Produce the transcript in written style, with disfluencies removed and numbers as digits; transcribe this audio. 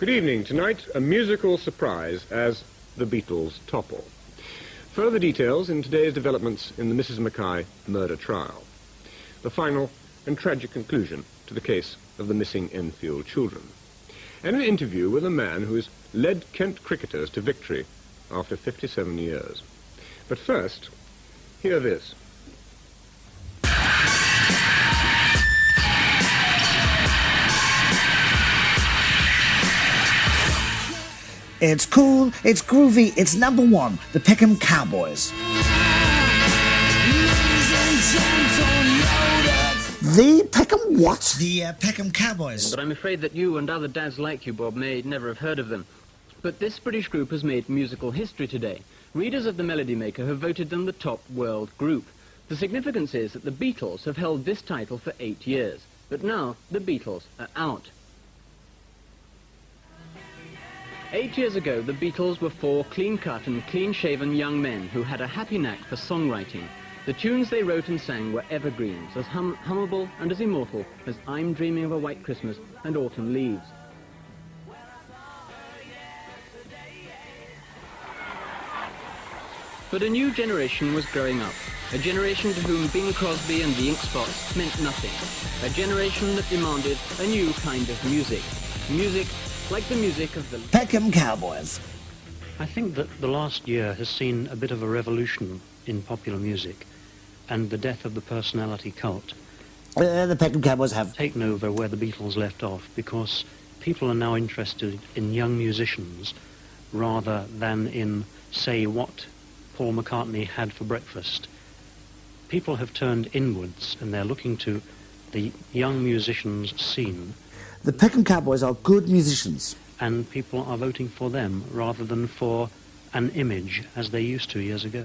Good evening. Tonight, a musical surprise as the Beatles topple. Further details in today's developments in the Mrs. Mackay murder trial. The final and tragic conclusion to the case of the missing Enfield children. And an interview with a man who has led Kent cricketers to victory after 57 years. But first, hear this. It's cool, it's groovy, it's number one, the Peckham Cowboys. The Peckham what? The Peckham Cowboys. But I'm afraid that you and other dads like you, Bob, may never have heard of them. But this British group has made musical history today. Readers of the Melody Maker have voted them the top world group. The significance is that the Beatles have held this title for 8 years. But now, the Beatles are out. 8 years ago, the Beatles were 4 clean-cut and clean-shaven young men who had a happy knack for songwriting. The tunes they wrote and sang were evergreens, as hummable and as immortal as I'm Dreaming of a White Christmas and Autumn Leaves. But a new generation was growing up, a generation to whom Bing Crosby and the Ink Spots meant nothing, a generation that demanded a new kind of music, music like the music of the Peckham Cowboys. I think that the last year has seen a bit of a revolution in popular music and the death of the personality cult. The Peckham Cowboys have taken over where the Beatles left off because people are now interested in young musicians rather than in, say, what Paul McCartney had for breakfast. People have turned inwards and they're looking to the young musicians scene. The Peckham Cowboys are good musicians. And people are voting for them rather than for an image as they used to years ago.